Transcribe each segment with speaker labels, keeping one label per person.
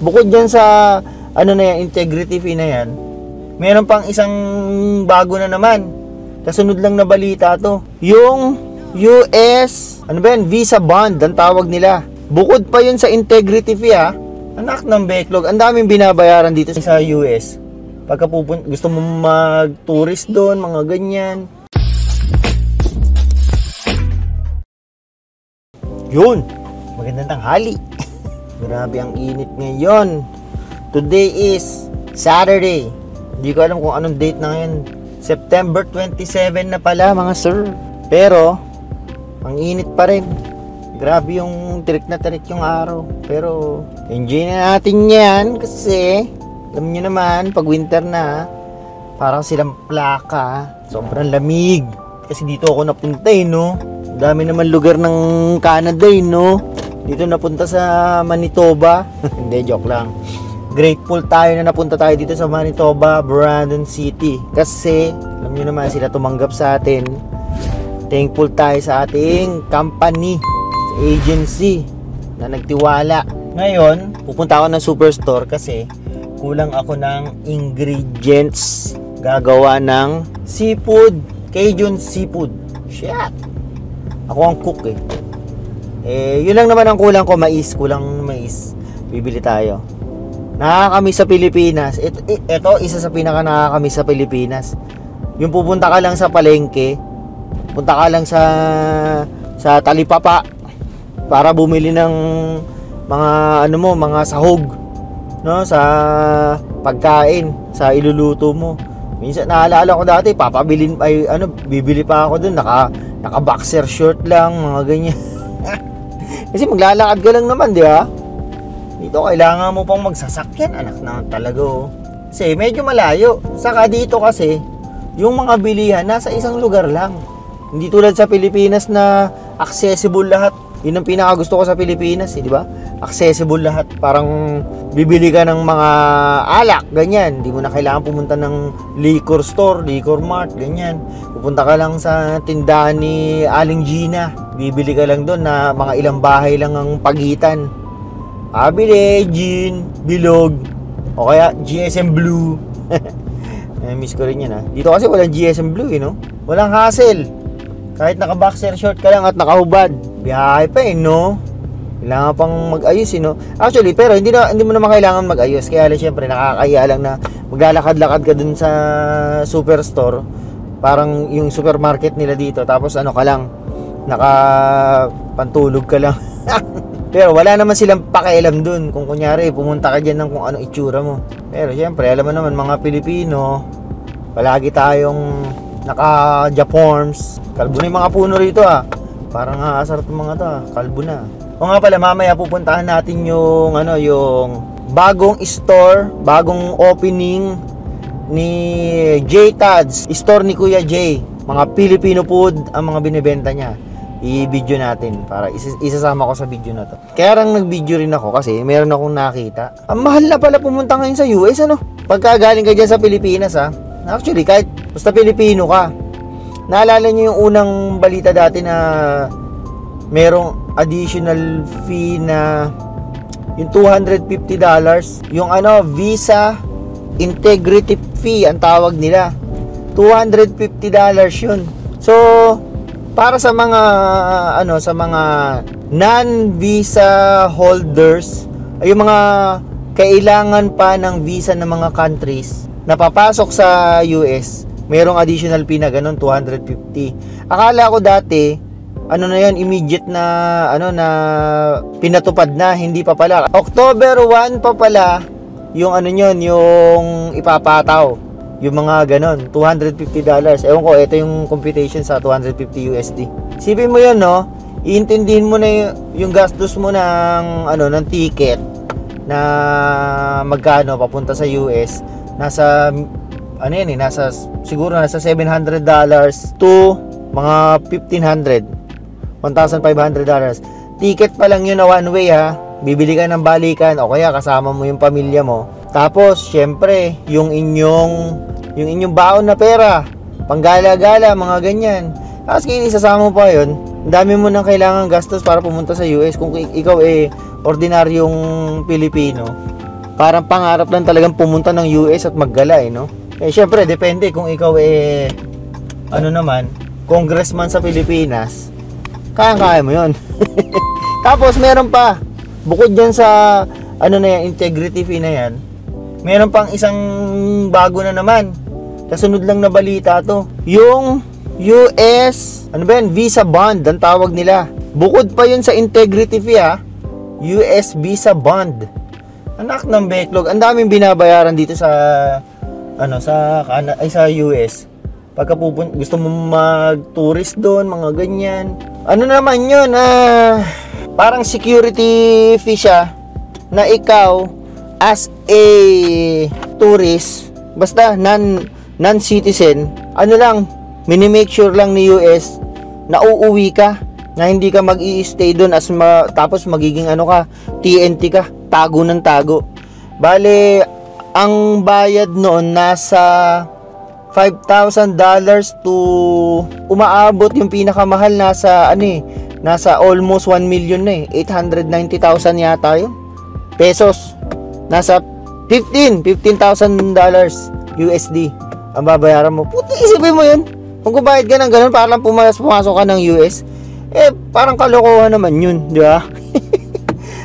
Speaker 1: Bukod dyan sa ano na yan, integrity fee na yan, meron pang isang bago na naman. Kasunod lang na balita to. Yung US, ano ba yan? Visa bond, ang tawag nila. Bukod pa yun sa integrity fee ha. Anak ng backlog. Ang daming binabayaran dito sa US. Pagka gusto mo mag-tourist doon, mga ganyan. Yun. Magandang tanghali. Grabe ang init ngayon. Today is Saturday. Hindi ko alam kung anong date na ngayon. September 27 na pala mga sir. Pero, ang init pa rin. Grabe yung tirik na tirik yung araw. Pero, enjoy na natin yan kasi, alam nyo naman, pag winter na, parang silang plaka. Sobrang lamig. Kasi dito ako napunta no. Dami naman lugar ng Canada no. Dito napunta sa Manitoba. Hindi, joke lang. Grateful tayo na napunta tayo dito sa Manitoba, Brandon City. Kasi, alam nyo naman, sila tumanggap sa atin. Thankful tayo sa ating company, agency, na nagtiwala. Ngayon, pupunta ako ng superstore kasi kulang ako ng ingredients. Gagawa ng seafood, Cajun seafood. Shit! Ako ang cook eh. Yun lang naman ang kulang ko, mais. Kulang mais. Bibili tayo. Nakakamiss sa Pilipinas. Ito, isa sa pinaka nakakamiss sa Pilipinas. Yung pupunta ka lang sa palengke, punta ka lang sa talipapa para bumili ng mga mga sahog, no, sa pagkain, sa iluluto mo. Minsan naalala ko dati, bibili pa ako doon, naka boxer short lang, mga ganyan. Kasi maglalakad ka lang naman, di ba? Dito kailangan mo pang magsasakyan, anak na talaga oh. Kasi medyo malayo. Saka dito kasi, yung mga bilihan nasa isang lugar lang. Hindi tulad sa Pilipinas na accessible lahat. Yun ang pinakagusto ko sa Pilipinas, di ba? Accessible lahat. Parang bibili ka ng mga alak, ganyan. Hindi mo na kailangan pumunta ng liquor store, liquor mart, ganyan. Pupunta ka lang sa tindahan ni Aling Gina. Bibili ka lang doon na mga ilang bahay lang ang pagitan. Abile, gin, bilog, o kaya GSM Blue. Miss ko rin yan ha. Dito kasi walang GSM Blue no? Walang hassle. Kahit naka-boxer short ka lang at nakahubad, biyahe pa no? Kailangan pang mag-ayos no? Actually, pero hindi mo naman kailangan mag-ayos. Kaya lang syempre, nakakaya lang na maglalakad-lakad ka dun sa superstore. Parang yung supermarket nila dito. Tapos ano ka lang, nakapantulog ka lang. Pero wala naman silang pakialam dun. Kung kunyari, pumunta ka dyan ng kung anong itsura mo. Pero syempre, alam mo naman, mga Pilipino, palagi tayong naka-Japorms. Kalbo na yung mga puno rito Parang asar itong mga to Kalbo na. O nga pala, mamaya pupuntahan natin yung yung bagong store, bagong opening ni J Tads. Store ni Kuya J. Mga Filipino food ang mga binibenta niya. I-video natin para isasama ko sa video na to. Kaya lang nag-video rin ako kasi meron akong nakita. Ang mahal na pala pumunta ngayon sa US Pagka galing ka dyan sa Pilipinas Actually, kahit basta Pilipino ka. Naalala niyo yung unang balita dati na merong additional fee na yung $250. Yung visa integrity fee ang tawag nila. $250 yun. So, para sa mga sa mga non-visa holders, ay yung mga kailangan pa ng visa ng mga countries na papasok sa US, merong additional fee na ganun, 250. Akala ko dati na yan, immediate na na pinatupad na, hindi pa pala. October 1 pa pala yung yung ipapataw. Yung mga ganon, $250. Ewan ko, ito yung computation sa 250 USD. Sipin mo yun, iintindihin mo na yung gastos mo ng ticket na magkano papunta sa US. Nasa, siguro nasa $700 to mga $1,500. Ticket pa lang yun na one way Bibili ka ng balikan o kaya kasama mo yung pamilya mo. Tapos, syempre, yung inyong baon na pera, panggala-gala, mga ganyan. Tapos kung isasama mo pa yun, ang dami mo nang kailangan gastos para pumunta sa US. Kung ikaw ordinaryong Pilipino, parang pangarap lang talagang pumunta ng US at maggala no? Syempre, depende kung ikaw ano naman, congressman sa Pilipinas, kaya mo yun. Tapos, meron pa, bukod dyan sa, ano na yan, integrity fee na yan, meron pang isang bago na naman. Kasunod lang na balita to. Yung US, ano ba yan, visa bond, ang tawag nila. Bukod pa yun sa integrity fee US visa bond. Anak ng backlog. Ang daming binabayaran dito sa sa US. Pagka gusto mo mag-tourist doon, mga ganyan. Ano naman 'yun? Parang security fee siya na ikaw as a tourist, basta non-citizen, minimake sure lang ni US na uuwi ka, na hindi ka mag-i-stay doon tapos magiging TNT ka, tago ng tago. Bale, ang bayad noon nasa $5,000 to umaabot yung pinakamahal nasa almost 1 million na 890,000 yata yun pesos. Nasa $15,000 USD ang babayaran mo. Puti, isipin mo yun. Kung kubayad ka ng ganun, parang pumasok ka ng US, parang kalokohan naman yun, di ba?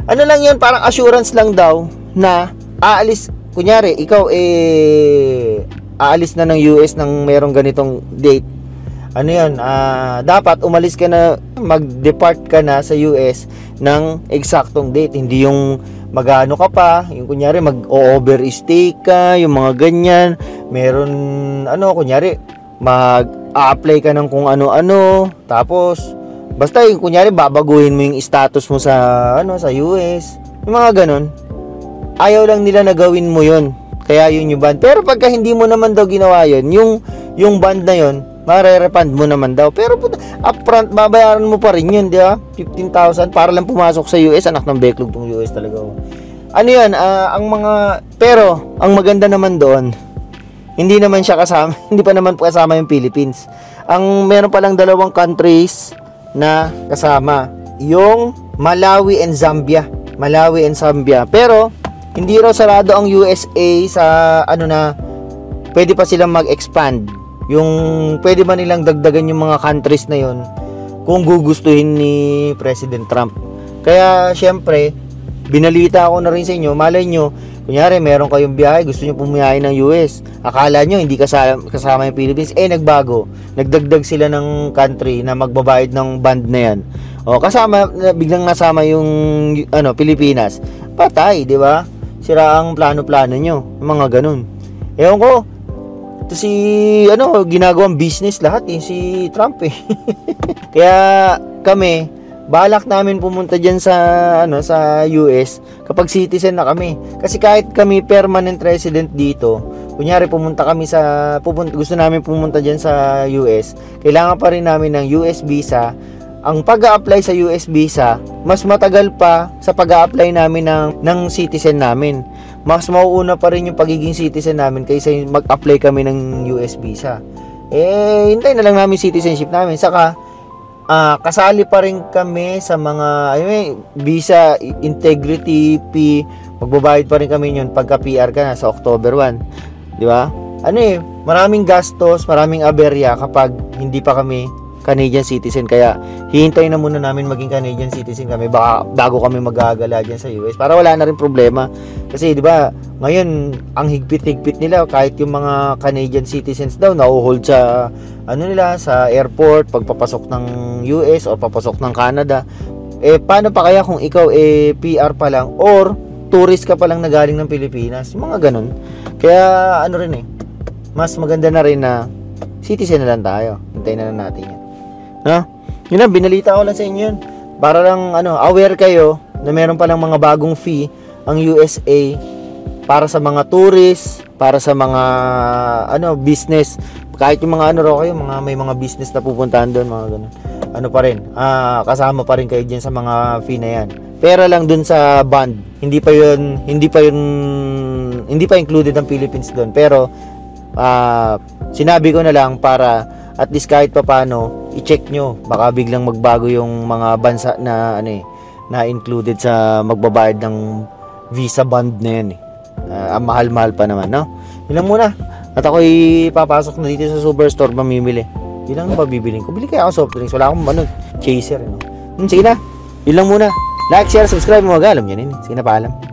Speaker 1: Ano lang yun, parang assurance lang daw na aalis, kunyari, ikaw aalis na ng US nang merong ganitong date. Ano yun, dapat umalis ka na, mag-depart ka na sa US ng eksaktong date. Hindi yung magano ka pa, yung kunyari mag-overstay ka, yung mga ganyan. Meron, kunyari, mag-a-apply ka ng kung ano-ano, tapos, basta yung kunyari, babaguhin mo yung status mo sa US. Yung mga ganon. Ayaw lang nila na gawin mo yun. Kaya yun yung band. Pero pagka hindi mo naman daw ginawa yun, yung band na yun, mare-refund mo naman daw. Pero upfront, babayaran mo pa rin yun, di ba? 15,000 para lang pumasok sa US. Anak ng backlog tong US talaga. Ano yun, pero, ang maganda naman doon, hindi naman siya kasama, hindi pa naman kasama yung Philippines. Meron palang dalawang countries na kasama, yung Malawi and Zambia. Pero, hindi raw sarado ang USA sa pwede pa silang mag-expand. Yung pwede ba nilang dagdagan yung mga countries na yon kung gugustuhin ni President Trump. Kaya syempre, binalita ko na rin sa inyo, malay nyo, kunyari meron kayong biyahe, gusto nyo pumiyahe ng US, akala nyo hindi kasama yung Philippines, nagbago, nagdagdag sila ng country na magbabayad ng band na yan. Biglang nasama yung Pilipinas, patay, di ba? Sira ang plano-plano nyo, mga ganun. Ewan ko, ito ginagawang business lahat si Trump Kaya kami, balak namin pumunta dyan sa US kapag citizen na kami. Kasi kahit kami permanent resident dito, kunyari gusto namin pumunta dyan sa US, kailangan pa rin namin ng US visa. Ang pag-a-apply sa US visa, mas matagal pa sa pag-a-apply namin ng citizen namin. Mas mauuna pa rin yung pagiging citizen namin kaysa mag-apply kami ng US visa. Hintay na lang namin citizenship namin. Saka, kasali pa rin kami sa mga visa integrity fee. Magbabayad pa rin kami yun pagka PR ka na sa October 1. Di ba? Maraming gastos, maraming aberya kapag hindi pa kami Canadian citizen. Kaya hihintayin na muna namin maging Canadian citizen kami bago kami magagala dyan sa US para wala na rin problema. Kasi di ba ngayon ang higpit-higpit nila, kahit yung mga Canadian citizens daw na-hold sa sa airport pagpapasok ng US o papasok ng Canada. Paano pa kaya kung ikaw PR pa lang or tourist ka pa lang na galing ng Pilipinas? Mga ganun. Kaya mas maganda na rin na citizen na lang tayo. Hintayin na lang natin yan. Yun na, binalita ko lang sa inyo yun. Para lang aware kayo na meron palang mga bagong fee ang USA para sa mga tourists, para sa mga business. Kahit yung mga kayo, may mga business na pupuntahan doon, mga ganun. Pa rin, kasama pa rin kayo dyan sa mga fee na yan. Pera lang dun sa bond. Hindi pa included ang Philippines doon. Pero sinabi ko na lang para at least kahit paano i-check nyo, baka biglang magbago yung mga bansa na na included sa magbabayad ng visa bond na yan Ang mahal-mahal pa naman, no? Yun lang muna. At ako'y papasok na dito sa superstore mamimili. Yun lang ba bibilin ko? Bili kaya ako soft drinks. Wala akong chaser, no? Sige na. Yun lang muna. Like, share, subscribe, mga alam yan. Sige na, paalam.